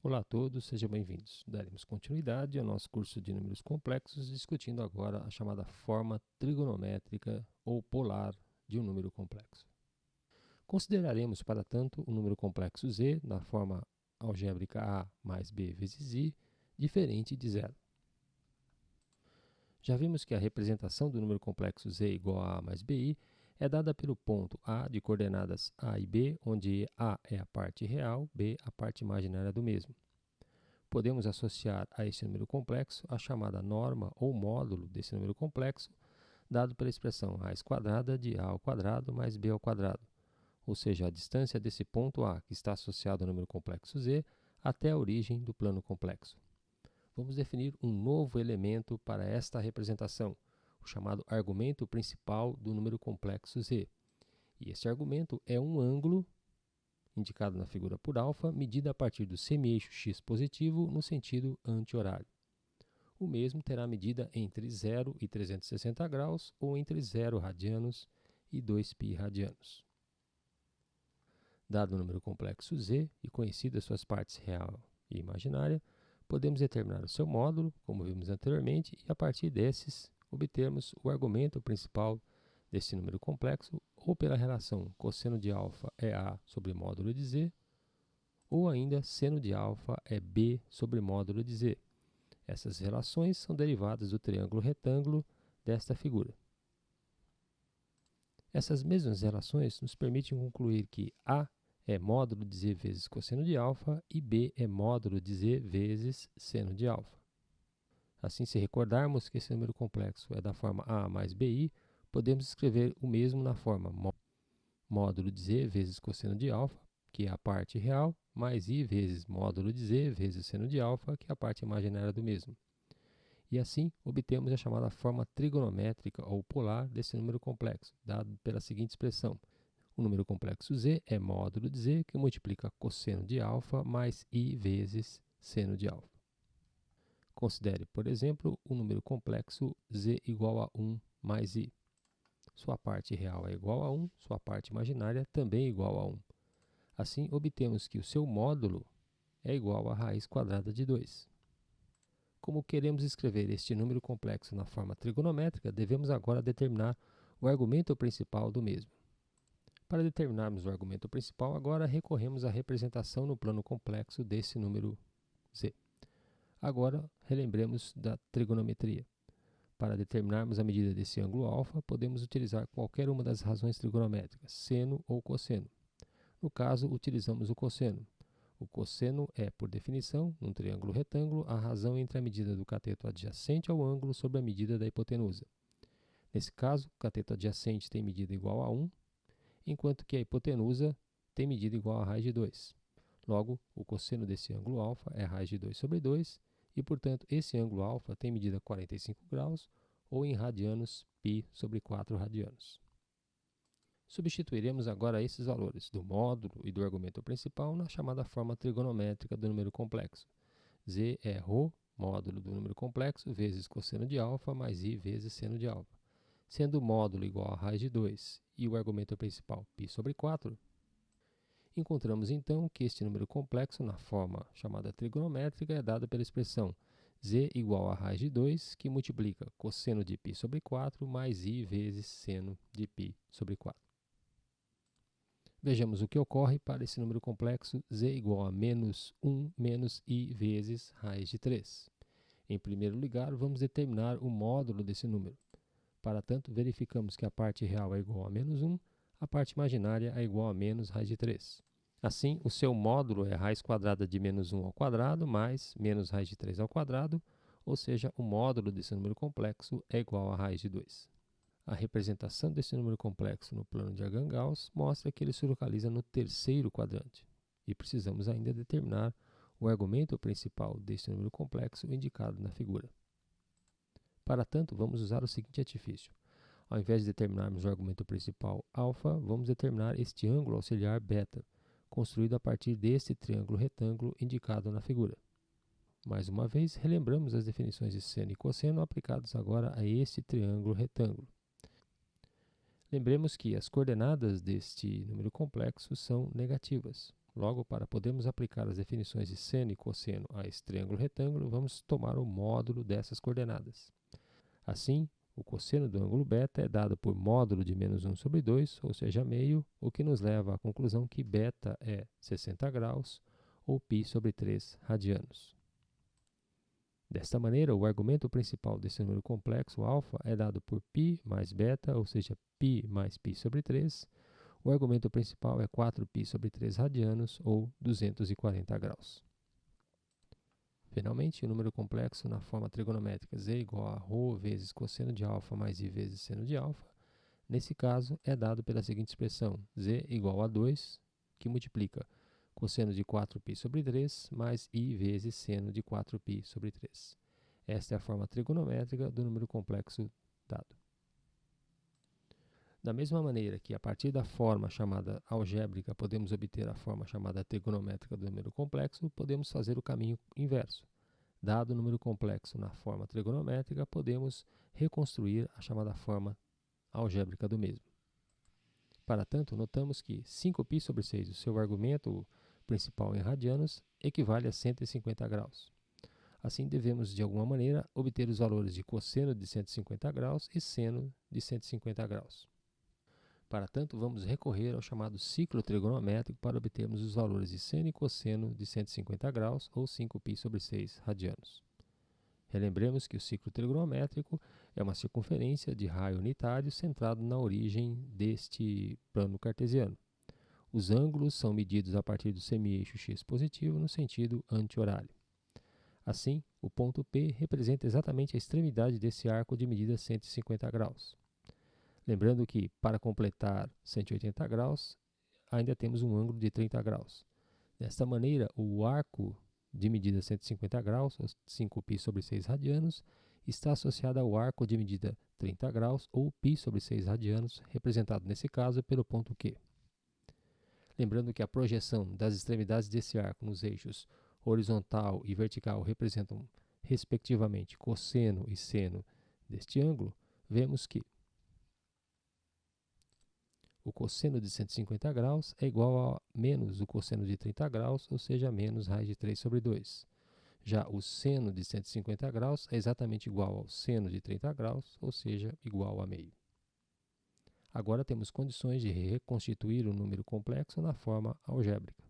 Olá a todos, sejam bem-vindos. Daremos continuidade ao nosso curso de números complexos, discutindo agora a chamada forma trigonométrica ou polar de um número complexo. Consideraremos, para tanto, o número complexo z na forma algébrica a mais b vezes i, diferente de zero. Já vimos que a representação do número complexo z igual a mais bi é dada pelo ponto A de coordenadas A e B, onde A é a parte real, B a parte imaginária do mesmo. Podemos associar a esse número complexo a chamada norma ou módulo desse número complexo, dado pela expressão raiz quadrada de A ao quadrado mais B ao quadrado, ou seja, a distância desse ponto A, que está associado ao número complexo z, até a origem do plano complexo. Vamos definir um novo elemento para esta representação, o chamado argumento principal do número complexo z. E esse argumento é um ângulo, indicado na figura por alfa, medido a partir do semi-eixo x positivo no sentido anti-horário. O mesmo terá medida entre 0 e 360 graus ou entre 0 radianos e 2π radianos. Dado o número complexo z e conhecidas suas partes real e imaginária, podemos determinar o seu módulo, como vimos anteriormente, e a partir desses obtermos o argumento principal desse número complexo, ou pela relação cosseno de alfa é A sobre módulo de z, ou ainda seno de alfa é B sobre módulo de z. Essas relações são derivadas do triângulo retângulo desta figura. Essas mesmas relações nos permitem concluir que A é módulo de z vezes cosseno de alfa e B é módulo de z vezes seno de alfa. Assim, se recordarmos que esse número complexo é da forma A mais BI, podemos escrever o mesmo na forma módulo de z vezes cosseno de alfa, que é a parte real, mais I vezes módulo de z vezes seno de alfa, que é a parte imaginária do mesmo. E assim, obtemos a chamada forma trigonométrica ou polar desse número complexo, dado pela seguinte expressão. O número complexo z é módulo de z, que multiplica cosseno de alfa mais I vezes seno de alfa. Considere, por exemplo, o número complexo z igual a 1 mais I. Sua parte real é igual a 1, sua parte imaginária também é igual a 1. Assim, obtemos que o seu módulo é igual a raiz quadrada de 2. Como queremos escrever este número complexo na forma trigonométrica, devemos agora determinar o argumento principal do mesmo. Para determinarmos o argumento principal, agora recorremos à representação no plano complexo desse número z. Agora, relembremos da trigonometria. Para determinarmos a medida desse ângulo alfa, podemos utilizar qualquer uma das razões trigonométricas, seno ou cosseno. No caso, utilizamos o cosseno. O cosseno é, por definição, num triângulo retângulo, a razão entre a medida do cateto adjacente ao ângulo sobre a medida da hipotenusa. Nesse caso, o cateto adjacente tem medida igual a 1, enquanto que a hipotenusa tem medida igual a raiz de 2. Logo, o cosseno desse ângulo alfa é raiz de 2 sobre 2, e, portanto, esse ângulo alfa tem medida 45 graus, ou em radianos, π sobre 4 radianos. Substituiremos agora esses valores do módulo e do argumento principal na chamada forma trigonométrica do número complexo. Z é ρ, módulo do número complexo, vezes cosseno de alfa, mais I vezes seno de alfa. Sendo o módulo igual a raiz de 2 e o argumento principal π sobre 4, encontramos então que este número complexo, na forma chamada trigonométrica, é dado pela expressão z igual a raiz de 2, que multiplica cosseno de π sobre 4 mais I vezes seno de π sobre 4. Vejamos o que ocorre para esse número complexo z igual a menos 1 menos I vezes raiz de 3. Em primeiro lugar, vamos determinar o módulo desse número. Para tanto, verificamos que a parte real é igual a menos 1, a parte imaginária é igual a menos raiz de 3. Assim, o seu módulo é raiz quadrada de menos 1 ao quadrado mais menos raiz de 3 ao quadrado, ou seja, o módulo desse número complexo é igual a raiz de 2. A representação desse número complexo no plano de Argand-Gauss mostra que ele se localiza no terceiro quadrante. E precisamos ainda determinar o argumento principal desse número complexo indicado na figura. Para tanto, vamos usar o seguinte artifício. Ao invés de determinarmos o argumento principal alfa, vamos determinar este ângulo auxiliar beta, construído a partir deste triângulo retângulo indicado na figura. Mais uma vez, relembramos as definições de seno e cosseno aplicadas agora a este triângulo retângulo. Lembremos que as coordenadas deste número complexo são negativas. Logo, para podermos aplicar as definições de seno e cosseno a esse triângulo retângulo, vamos tomar o módulo dessas coordenadas. Assim, o cosseno do ângulo beta é dado por módulo de menos 1 sobre 2, ou seja, meio, o que nos leva à conclusão que beta é 60 graus, ou π sobre 3 radianos. Desta maneira, o argumento principal desse número complexo, alfa, é dado por π mais beta, ou seja, π mais π sobre 3. O argumento principal é 4π sobre 3 radianos, ou 240 graus. Finalmente, o número complexo na forma trigonométrica z igual a ρ vezes cosseno de alfa mais i vezes seno de alfa, nesse caso, é dado pela seguinte expressão, z igual a 2, que multiplica cosseno de 4π sobre 3 mais i vezes seno de 4π sobre 3. Esta é a forma trigonométrica do número complexo dado. Da mesma maneira que, a partir da forma chamada algébrica, podemos obter a forma chamada trigonométrica do número complexo, podemos fazer o caminho inverso. Dado o número complexo na forma trigonométrica, podemos reconstruir a chamada forma algébrica do mesmo. Para tanto, notamos que 5π sobre 6, o seu argumento principal em radianos, equivale a 150 graus. Assim, devemos, de alguma maneira, obter os valores de cosseno de 150 graus e seno de 150 graus. Para tanto, vamos recorrer ao chamado ciclo trigonométrico para obtermos os valores de seno e cosseno de 150 graus, ou 5π sobre 6 radianos. Relembremos que o ciclo trigonométrico é uma circunferência de raio unitário centrado na origem deste plano cartesiano. Os ângulos são medidos a partir do semi-eixo x positivo no sentido anti-horário. Assim, o ponto P representa exatamente a extremidade desse arco de medida 150 graus. Lembrando que, para completar 180 graus, ainda temos um ângulo de 30 graus. Desta maneira, o arco de medida 150 graus, ou 5π sobre 6 radianos, está associado ao arco de medida 30 graus, ou π sobre 6 radianos, representado nesse caso pelo ponto Q. Lembrando que a projeção das extremidades desse arco nos eixos horizontal e vertical representam, respectivamente, cosseno e seno deste ângulo, vemos que o cosseno de 150 graus é igual a menos o cosseno de 30 graus, ou seja, menos raiz de 3 sobre 2. Já o seno de 150 graus é exatamente igual ao seno de 30 graus, ou seja, igual a meio. Agora temos condições de reconstituir o número complexo na forma algébrica.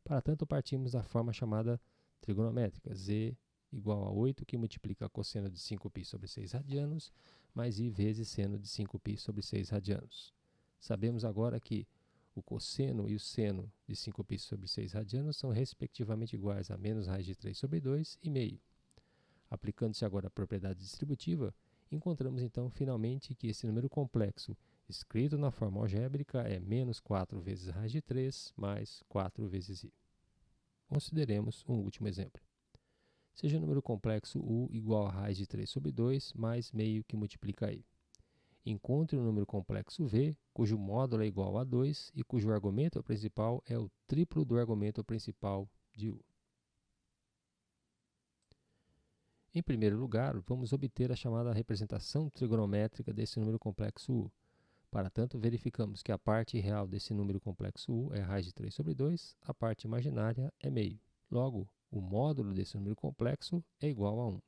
Para tanto, partimos da forma chamada trigonométrica, z igual a 8, que multiplica cosseno de 5π sobre 6 radianos, mais i vezes seno de 5π sobre 6 radianos. Sabemos agora que o cosseno e o seno de 5π sobre 6 radianos são respectivamente iguais a menos raiz de 3 sobre 2 e meio. Aplicando-se agora a propriedade distributiva, encontramos então finalmente que esse número complexo, escrito na forma algébrica, é menos 4 vezes raiz de 3 mais 4 vezes i. Consideremos um último exemplo. Seja o número complexo u igual a raiz de 3 sobre 2 mais meio que multiplica i. Encontre o número complexo v, cujo módulo é igual a 2 e cujo argumento principal é o triplo do argumento principal de u. Em primeiro lugar, vamos obter a chamada representação trigonométrica desse número complexo u. Para tanto, verificamos que a parte real desse número complexo u é raiz de 3 sobre 2, a parte imaginária é meio. Logo, o módulo desse número complexo é igual a 1.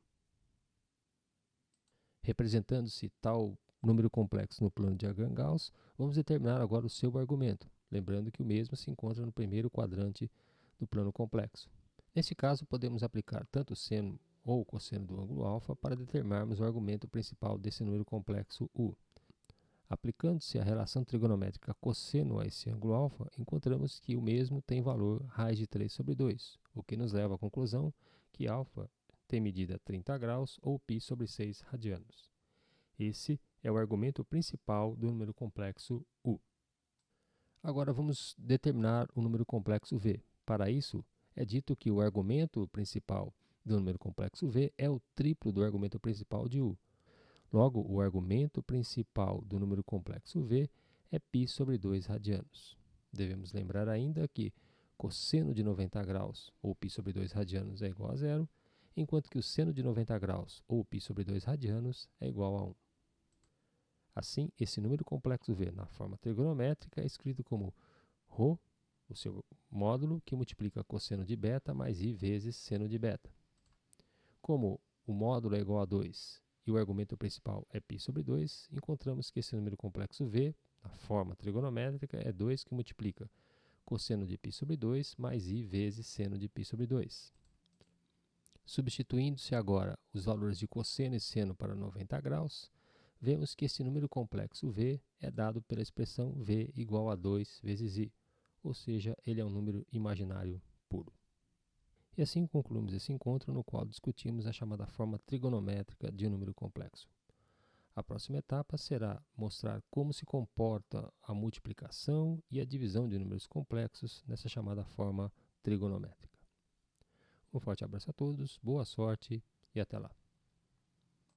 Representando-se tal número complexo no plano de Argand-Gauss, vamos determinar agora o seu argumento, lembrando que o mesmo se encontra no primeiro quadrante do plano complexo. Nesse caso, podemos aplicar tanto o seno ou o cosseno do ângulo alfa para determinarmos o argumento principal desse número complexo u. Aplicando-se a relação trigonométrica cosseno a esse ângulo alfa, encontramos que o mesmo tem valor raiz de 3 sobre 2, o que nos leva à conclusão que alfa tem medida 30 graus ou π sobre 6 radianos. Esse é o argumento principal do número complexo u. Agora vamos determinar o número complexo v. Para isso, é dito que o argumento principal do número complexo v é o triplo do argumento principal de u. Logo, o argumento principal do número complexo v é π sobre 2 radianos. Devemos lembrar ainda que cosseno de 90 graus, ou π sobre 2 radianos, é igual a zero, enquanto que o seno de 90 graus, ou π sobre 2 radianos, é igual a 1. Assim, esse número complexo v na forma trigonométrica é escrito como ρ o seu módulo que multiplica cosseno de beta mais i vezes seno de beta. Como o módulo é igual a 2 e o argumento principal é π sobre 2, encontramos que esse número complexo v, na forma trigonométrica, é 2 que multiplica cosseno de π sobre 2 mais i vezes seno de π sobre 2. Substituindo-se agora os valores de cosseno e seno para 90 graus, vemos que esse número complexo v é dado pela expressão v igual a 2 vezes i, ou seja, ele é um número imaginário puro. E assim concluímos esse encontro no qual discutimos a chamada forma trigonométrica de um número complexo. A próxima etapa será mostrar como se comporta a multiplicação e a divisão de números complexos nessa chamada forma trigonométrica. Um forte abraço a todos, boa sorte e até lá!